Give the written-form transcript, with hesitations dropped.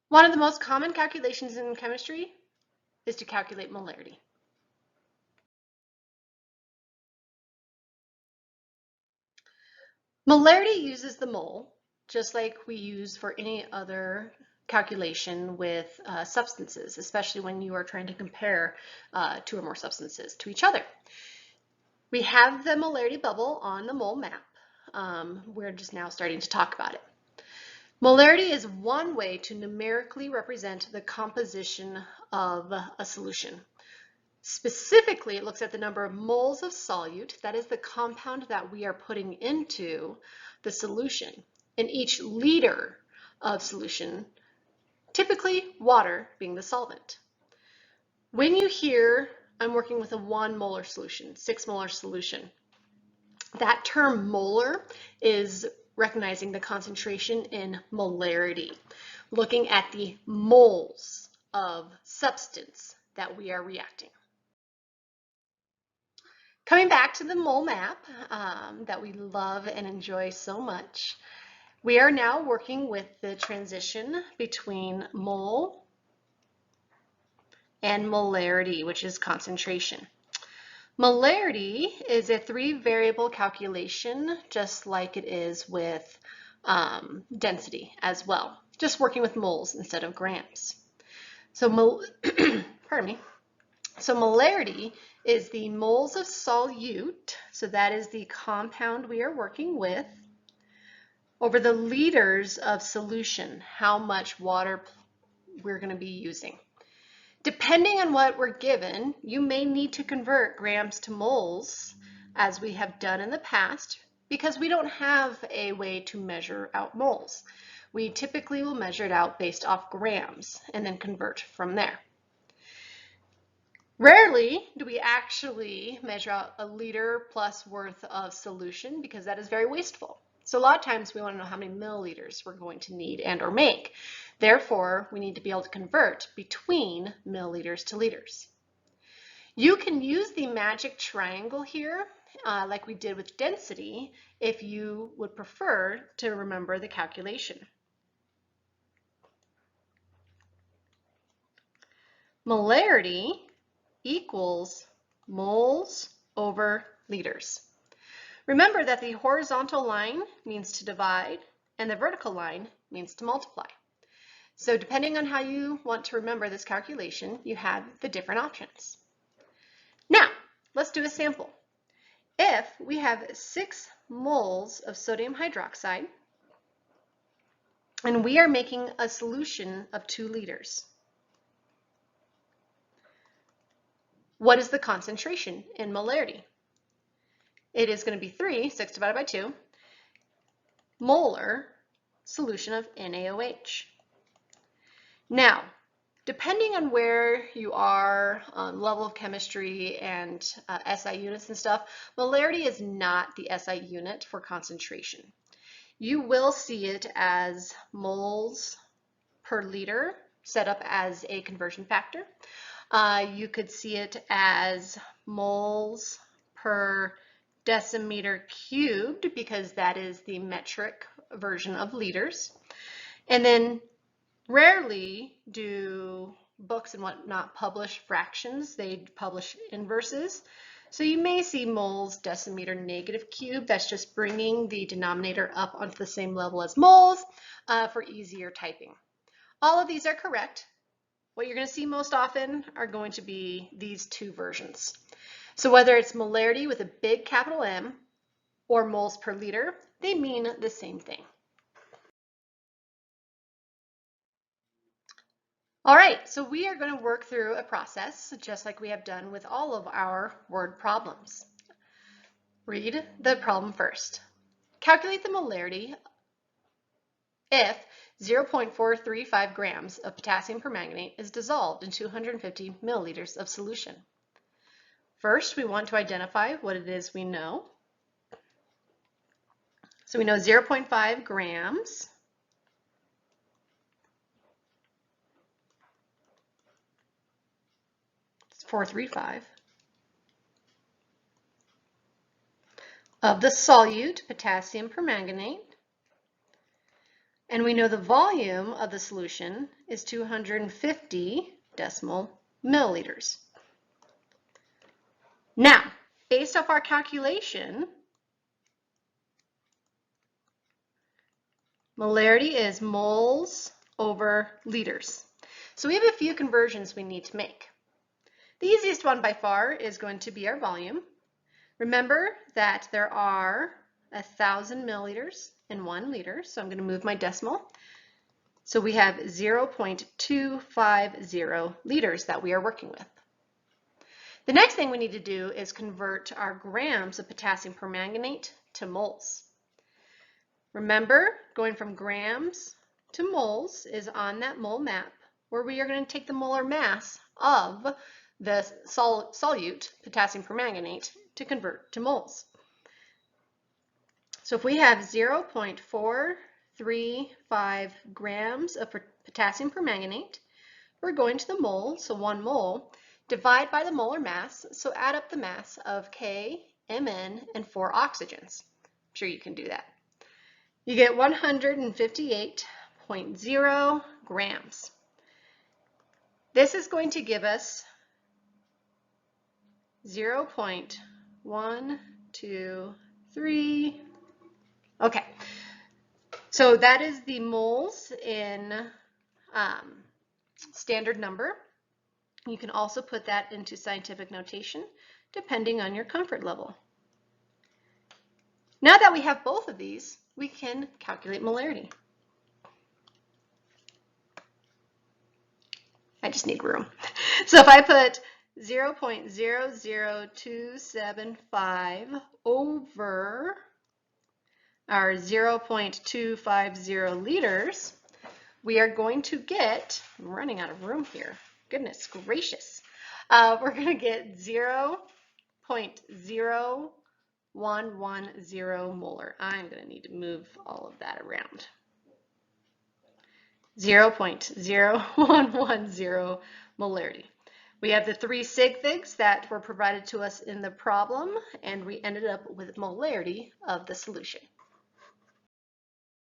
One of the most common calculations in chemistry is to calculate molarity. Molarity uses the mole, just like we use for any other calculation with substances, especially when you are trying to compare two or more substances to each other. We have the molarity bubble on the mole map. We're just now starting to talk about it. Molarity is one way to numerically represent the composition of a solution. Specifically, it looks at the number of moles of solute, that is the compound that we are putting into the solution, in each liter of solution, typically water being the solvent. When you hear I'm working with a 1 molar solution, 6 molar solution, that term molar is recognizing the concentration in molarity, looking at the moles of substance that we are reacting. Coming back to the mole map that we love and enjoy so much, we are now working with the transition between mole and molarity, which is concentration. Molarity is a 3-variable calculation, just like it is with density as well, just working with moles instead of grams. So, pardon me. So molarity is the moles of solute, so that is the compound we are working with, over the liters of solution, how much water we're going to be using. Depending on what we're given, you may need to convert grams to moles, as we have done in the past, because we don't have a way to measure out moles. We typically will measure it out based off grams and then convert from there. Rarely do we actually measure out a liter plus worth of solution because that is very wasteful. So a lot of times we want to know how many milliliters we're going to need and or make. Therefore, we need to be able to convert between milliliters to liters. You can use the magic triangle here, like we did with density, if you would prefer to remember the calculation. Molarity equals moles over liters. Remember that the horizontal line means to divide and the vertical line means to multiply. So depending on how you want to remember this calculation, you have the different options. Now, let's do a sample. If we have 6 moles of sodium hydroxide and we are making a solution of 2 liters, what is the concentration in molarity? It is going to be 6 divided by 2, molar solution of NaOH. Now, depending on where you are on level of chemistry and SI units and stuff, molarity is not the SI unit for concentration. You will see it as moles per liter set up as a conversion factor. You could see it as moles per decimeter cubed because that is the metric version of liters. And then rarely do books and whatnot publish fractions. They publish inverses. So you may see moles decimeter negative cube. That's just bringing the denominator up onto the same level as moles for easier typing. All of these are correct. What you're going to see most often are going to be these two versions. So whether it's molarity with a big capital M or moles per liter, they mean the same thing. All right, so we are going to work through a process just like we have done with all of our word problems. Read the problem first. Calculate the molarity if 0.435 grams of potassium permanganate is dissolved in 250 milliliters of solution. First, we want to identify what it is we know. So we know 0.5 grams. It's 435. Of the solute potassium permanganate. And we know the volume of the solution is 250 decimal milliliters. Now, based off our calculation, molarity is moles over liters. So we have a few conversions we need to make. The easiest one by far is going to be our volume. Remember that there are 1,000 milliliters in 1 liter, so I'm going to move my decimal. So we have 0.250 liters that we are working with. The next thing we need to do is convert our grams of potassium permanganate to moles. Remember, going from grams to moles is on that mole map, where we are going to take the molar mass of the solute potassium permanganate to convert to moles. So if we have 0.435 grams of potassium permanganate, we're going to the mole, so 1 mole, divide by the molar mass, so add up the mass of K, Mn, and 4 oxygens. I'm sure you can do that. You get 158.0 grams. This is going to give us 0.123. Okay, so that is the moles in standard number. You can also put that into scientific notation depending on your comfort level. Now that we have both of these, we can calculate molarity. I just need room. So if I put 0.00275 over our 0.250 liters, we are going to get, I'm running out of room here, goodness gracious, we're going to get 0.0110 molar. I'm going to need to move all of that around. 0.0110 molarity. We have the 3 sig figs that were provided to us in the problem, and we ended up with molarity of the solution.